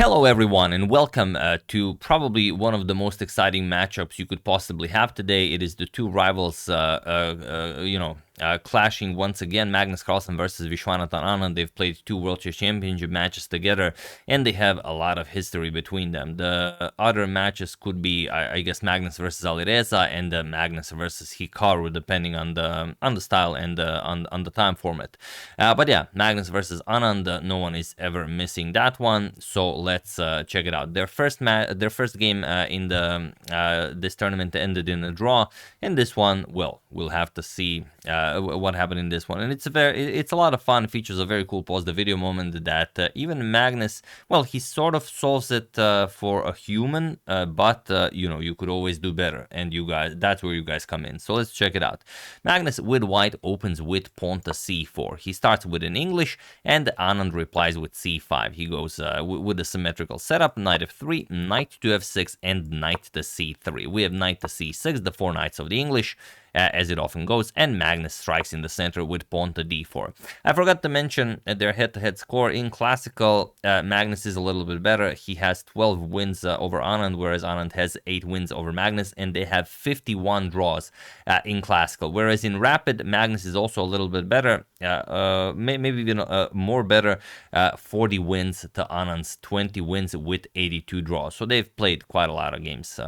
Hello everyone and welcome to probably one of the most exciting matchups you could possibly have today. It is the two rivals, clashing once again. Magnus Carlsen versus Viswanathan Anand. They've played two World Chess Championship matches together and they have a lot of history between them. The other matches could be, I guess, Magnus versus Alireza and Magnus versus Hikaru, depending on the style and on the time format. But yeah, Magnus versus Anand, no one is ever missing that one. So let's check it out. Their first game in this tournament ended in a draw, and this one, well, we'll have to see what happened in this one. And it's a lot of fun. It features a very cool pause the video moment that even Magnus, well, he sort of solves it for a human, but you could always do better, and you guys, that's where you guys come in. So let's check it out. Magnus with white opens with pawn to c4. He starts with an English, and Anand replies with c5. He goes with a symmetrical setup: knight f3, knight to f6, and knight to c3. We have knight to c6, the four knights of the English, as it often goes, and Magnus strikes in the center with pawn to d4. I forgot to mention their head-to-head score. In classical, Magnus is a little bit better. He has 12 wins over Anand, whereas Anand has 8 wins over Magnus, and they have 51 draws in classical. Whereas in rapid, Magnus is also a little bit better, maybe even more better, 40 wins to Anand's 20 wins with 82 draws. So they've played quite a lot of games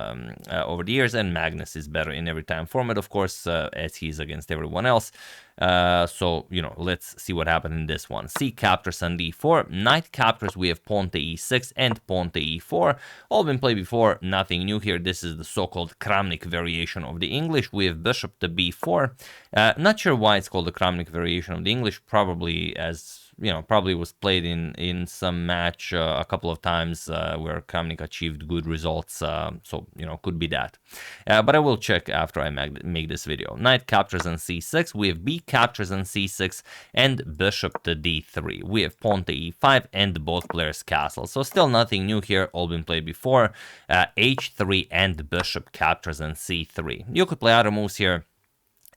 over the years, and Magnus is better in every time format, of course, as he's against everyone else. So, let's see what happened in this one. C captures on d4, knight captures, we have pawn to e6 and pawn to e4. All been played before, nothing new here. This is the so-called Kramnik variation of the English. We have bishop to b4. Not sure why it's called the Kramnik variation of the English, probably as probably was played in some match a couple of times where Kramnik achieved good results, so could be that. But I will check after I make this video. Knight captures on c6, we have b captures on c6, and bishop to d3. We have pawn to e5 and both players castle. So still nothing new here, all been played before. h3 and bishop captures on c3. You could play other moves here.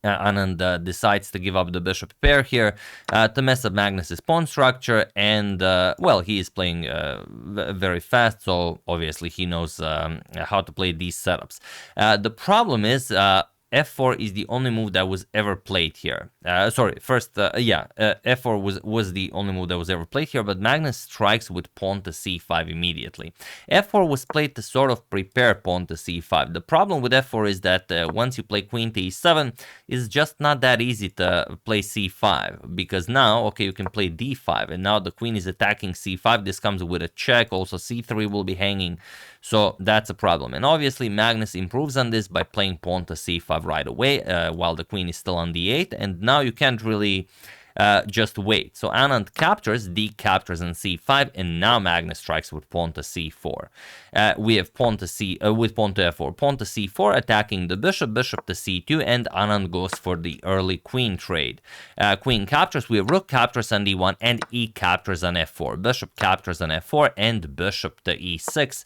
Anand decides to give up the bishop pair here to mess up Magnus's pawn structure, and well, he is playing very fast, so obviously he knows how to play these setups. The problem is f4 is the only move that was ever played here. F4 was the only move that was ever played here, but Magnus strikes with pawn to c5 immediately. f4 was played to sort of prepare pawn to c5. The problem with f4 is that once you play queen to e7, it's just not that easy to play c5, because now, okay, you can play d5, and now the queen is attacking c5. This comes with a check. Also, c3 will be hanging, so that's a problem. And obviously, Magnus improves on this by playing pawn to c5 right away, while the queen is still on d8, and now you can't really just wait. So Anand captures, d captures on c5, and now Magnus strikes with pawn to c4. We have pawn to with pawn to f4, pawn to c4, attacking the bishop, bishop to c2, and Anand goes for the early queen trade. Queen captures, we have rook captures on d1, and e captures on f4. Bishop captures on f4, and bishop to e6,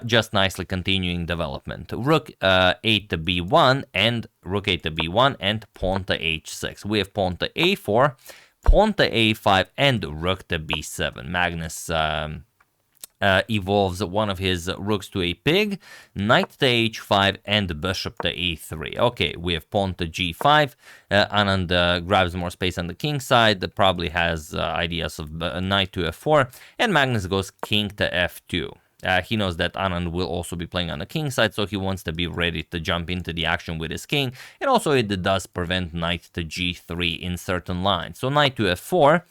just nicely continuing development. Rook 8 to b1, and rook 8 to b1, and pawn to h6. We have pawn to a4, pawn to a5, and rook to b7. Magnus evolves one of his rooks to a pig, knight to h5, and bishop to e3. Okay, we have pawn to g5. Anand grabs more space on the king side, that probably has ideas of knight to f4, and Magnus goes king to f2. He knows that Anand will also be playing on the king side, so he wants to be ready to jump into the action with his king, and also it does prevent knight to g3 in certain lines. So knight to f4,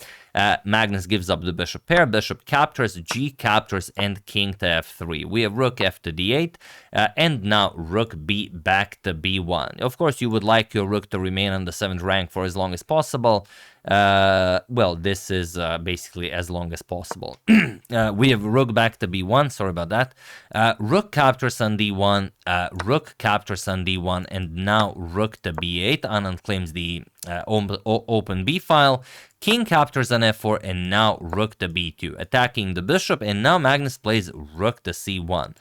Magnus gives up the bishop pair, bishop captures, g captures, and king to f3. We have rook f to d8, and now rook b back to b1. Of course, you would like your rook to remain on the 7th rank for as long as possible. Well, this is basically as long as possible. We have rook back to b1, sorry about that. Rook captures on d1, rook captures on d1, and now rook to b8. Anand claims the open b file. King captures on f4, and now rook to b2, attacking the bishop, and now Magnus plays rook to c1.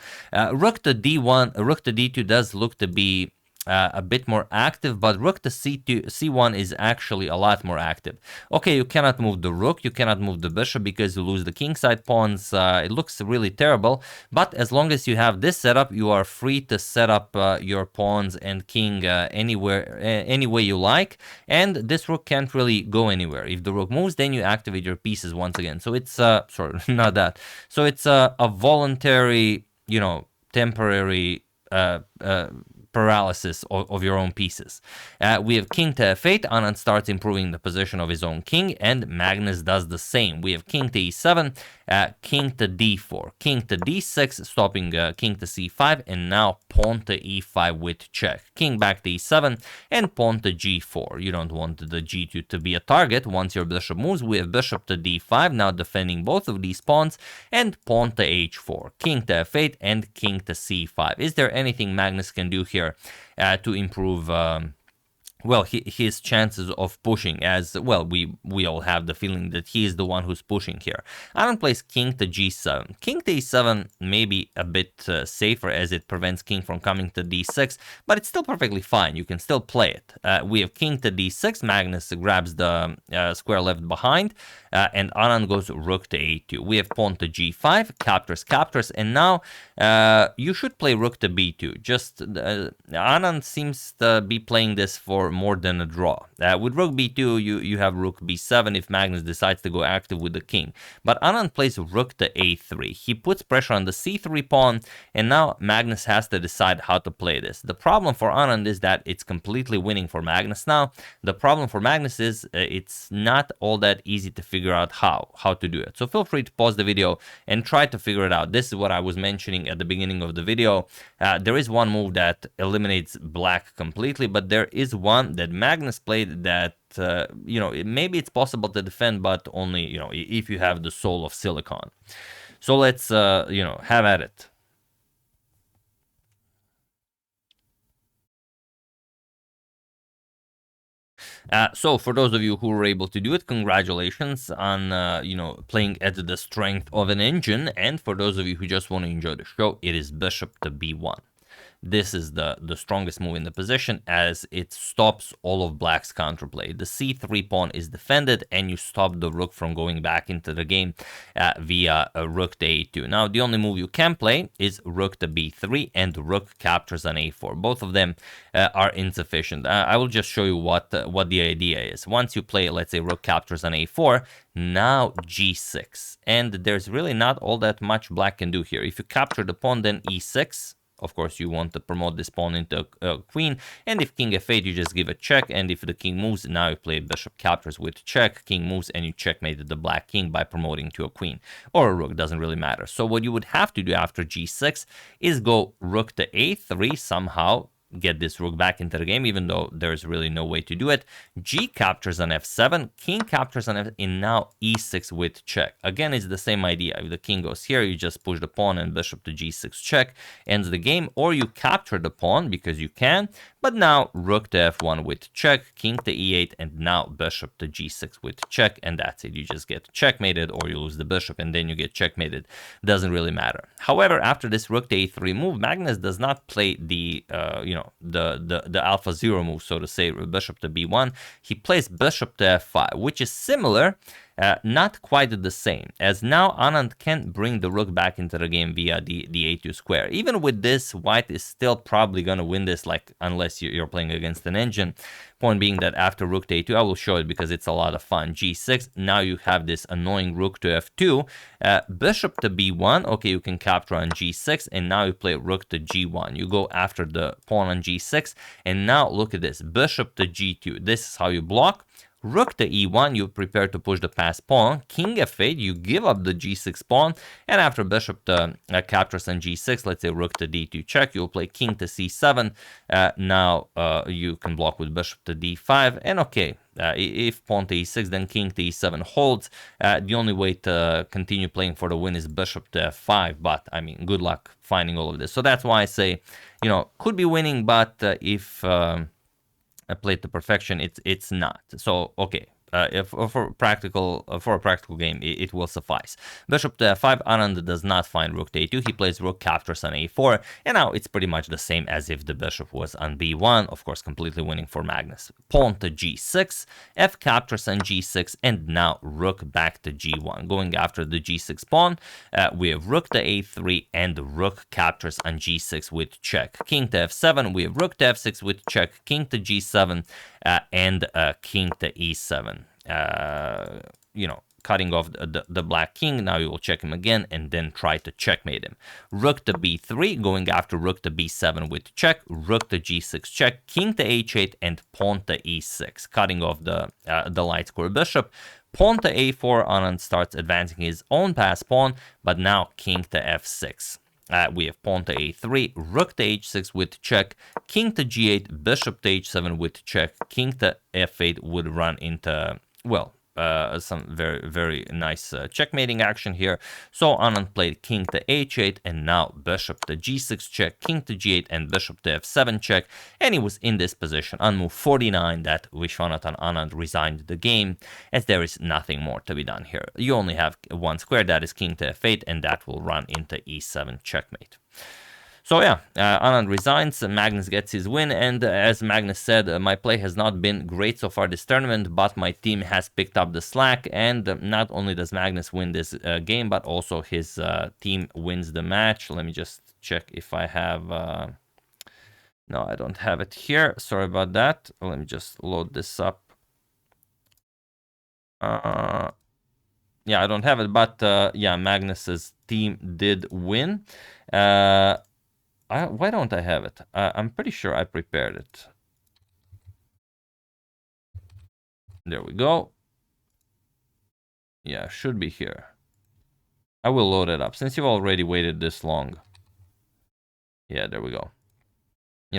Rook to d1, rook to d2 does look to be a bit more active, but rook to c2, c1 is actually a lot more active. Okay, you cannot move the rook, you cannot move the bishop because you lose the kingside pawns. It looks really terrible, but as long as you have this setup, you are free to set up your pawns and king anywhere, any way you like, and this rook can't really go anywhere. If the rook moves, then you activate your pieces once again. So it's sorry, not that. So it's a voluntary, you know, temporary paralysis of your own pieces. We have king to f8. Anand starts improving the position of his own king, and Magnus does the same. We have king to e7, king to d4, king to d6, stopping king to c5, and now pawn to e5 with check. King back to e7, and pawn to g4. You don't want the g2 to be a target. Once your bishop moves, we have bishop to d5, now defending both of these pawns, and pawn to h4, king to f8, and king to c5. Is there anything Magnus can do here to improve well, his chances of pushing? As well, we all have the feeling that he is the one who's pushing here. Anand plays king to g7. King to e7 may be a bit safer, as it prevents king from coming to d6, but it's still perfectly fine. You can still play it. We have king to d6. Magnus grabs the square left behind, and Anand goes rook to a2. We have pawn to g5, captures, and now you should play rook to b2. Just Anand seems to be playing this for more than a draw. With rook b2, you have rook b7 if Magnus decides to go active with the king. But Anand plays rook to a3. He puts pressure on the c3 pawn, and now Magnus has to decide how to play this. The problem for Anand is that it's completely winning for Magnus now. The problem for Magnus is it's not all that easy to figure out how to do it. So feel free to pause the video and try to figure it out. This is what I was mentioning at the beginning of the video. There is one move that eliminates black completely, but there is one that Magnus played that you know, maybe it's possible to defend, but only, you know, if you have the soul of silicon. So let's you know, have at it. So for those of you who were able to do it, congratulations on you know, playing at the strength of an engine. And for those of you who just want to enjoy the show, it is bishop to b1. This is the strongest move in the position, as it stops all of black's counterplay. The c3 pawn is defended, and you stop the rook from going back into the game via a rook to a2. Now, the only move you can play is rook to b3, and rook captures on a4. Both of them are insufficient. I will just show you what the idea is. Once you play, let's say, rook captures on a4, now g6. And there's really not all that much black can do here. If you capture the pawn, then e6. Of course, you want to promote this pawn into a queen, and if king f8, you just give a check, and if the king moves, now you play bishop captures with check, king moves, and you checkmated the black king by promoting to a queen, or a rook, doesn't really matter. So what you would have to do after g6 is go rook to a3, somehow get this rook back into the game, even though there's really no way to do it. G captures on f7, king captures on f, and now e6 with check. Again, it's the same idea. If the king goes here, you just push the pawn and bishop to g6 check, ends the game, or you capture the pawn because you can, but now rook to f1 with check, king to e8, and now bishop to g6 with check, and that's it. You just get checkmated, or you lose the bishop and then you get checkmated. Doesn't really matter. However, after this rook to a3 move, Magnus does not play the you know, the alpha zero move, so to say, bishop to b1. He plays bishop to f5, which is similar, not quite the same, as now Anand can bring the rook back into the game via the a2 square. Even with this, white is still probably going to win this, like, unless you're playing against an engine. Point being that after rook to a2, I will show it because it's a lot of fun. g6, now you have this annoying rook to f2, bishop to b1, okay, you can capture on g6, and now you play rook to g1. You go after the pawn on g6, and now look at this, bishop to g2. This is how you block. Rook to e1, you prepare to push the passed pawn. King f8, you give up the g6 pawn, and after bishop to captures on g6, let's say rook to d2 check, you'll play king to c7. Now you can block with bishop to d5, and okay, if pawn to e6, then king to e7 holds. The only way to continue playing for the win is bishop to f5, but I mean, good luck finding all of this. So that's why I say, you know, could be winning, but if played to perfection, it's not. So okay, if for a practical game, it will suffice. Bishop to f5. Anand does not find rook to a2. He plays rook captures on a4, and now it's pretty much the same as if the bishop was on b1. Of course, completely winning for Magnus. Pawn to g6, f captures on g6, and now rook back to g1. Going after the g6 pawn, we have rook to a3 and rook captures on g6 with check. King to f7, we have rook to f6 with check, king to g7, and king to e7. Cutting off the black king. Now you will check him again and then try to checkmate him. Rook to b3, going after rook to b7 with check, rook to g6 check, king to h8, and pawn to e6, cutting off the light square bishop. Pawn to a4, Anand starts advancing his own pass pawn, but now king to f6. We have pawn to a3, rook to h6 with check, king to g8, bishop to h7 with check, king to f8 would run into, well, some very, very nice checkmating action here. So Anand played king to h8, and now bishop to g6 check, king to g8, and bishop to f7 check. And he was in this position on move 49 that Viswanathan Anand resigned the game, as there is nothing more to be done here. You only have one square, that is king to f8, and that will run into e7 checkmate. So yeah, Anand resigns, Magnus gets his win, and as Magnus said, my play has not been great so far this tournament, but my team has picked up the slack, and not only does Magnus win this game, but also his team wins the match. Let me just check if I have... No, I don't have it here. Sorry about that. Let me just load this up. Yeah, I don't have it, but yeah, Magnus's team did win. Why don't I have it? I'm pretty sure I prepared it. There we go. Yeah, should be here. I will load it up since you've already waited this long. Yeah, there we go.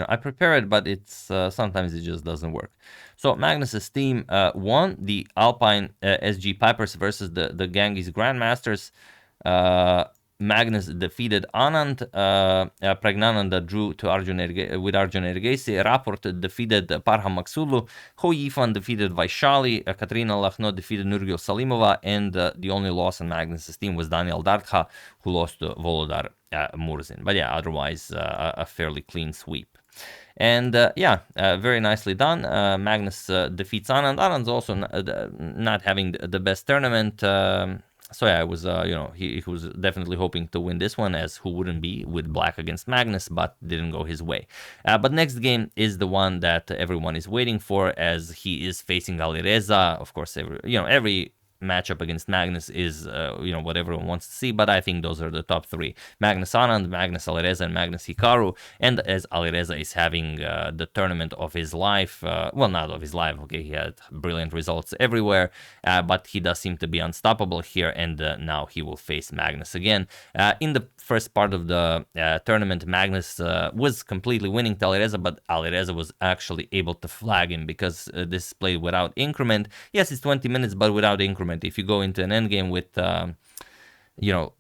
I prepare it, but it's sometimes it just doesn't work. So Magnus's team won the Alpine SG Pipers versus the Ganges Grandmasters. Magnus defeated Anand, Pragnananda drew to with Arjun Ergesi, Rapport defeated Parham Maksulu, Ho Yifan defeated Vaishali, Katrina Lakhno defeated Nurgil Salimova, and the only loss on Magnus' team was Daniel Darkha, who lost to Volodar Murzin. But yeah, otherwise a fairly clean sweep. And yeah, very nicely done. Magnus defeats Anand. Anand's also not having the best tournament. So yeah, it was, he was definitely hoping to win this one, as who wouldn't be with black against Magnus, but didn't go his way. But next game is the one that everyone is waiting for, as he is facing Alireza. Of course, every matchup against Magnus is, what everyone wants to see, but I think those are the top three. Magnus Anand, Magnus Alireza, and Magnus Hikaru. And as Alireza is having the tournament of his life, well, not of his life, okay, he had brilliant results everywhere, but he does seem to be unstoppable here, and now he will face Magnus again. In the first part of the tournament, Magnus was completely winning to Alireza, but Alireza was actually able to flag him, because this is played without increment. Yes, it's 20 minutes, but without increment. If you go into an endgame with, a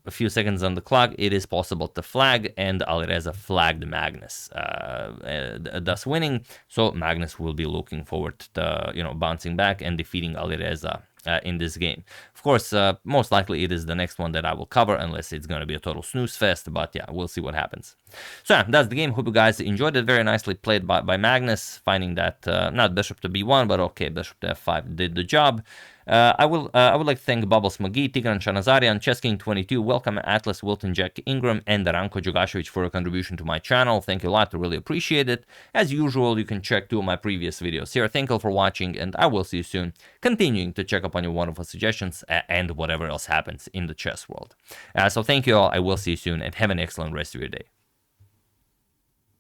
few seconds on the clock, it is possible to flag, and Alireza flagged Magnus, thus winning. So Magnus will be looking forward to, bouncing back and defeating Alireza in this game. Of course, most likely it is the next one that I will cover, unless it's going to be a total snooze fest, but yeah, we'll see what happens. So yeah, that's the game. Hope you guys enjoyed it. Very nicely played by Magnus, finding that not bishop to b1, but okay, bishop to f5 did the job. I would like to thank Bubbles McGee, Tigran Shanazarian, ChessKing22, Welcome Atlas, Wilton Jack Ingram, and Daranko Jogasevich for a contribution to my channel. Thank you a lot, I really appreciate it. As usual, you can check 2 of my previous videos here. Thank you for watching, and I will see you soon, continuing to check up on your wonderful suggestions and whatever else happens in the chess world. So thank you all, I will see you soon, and have an excellent rest of your day.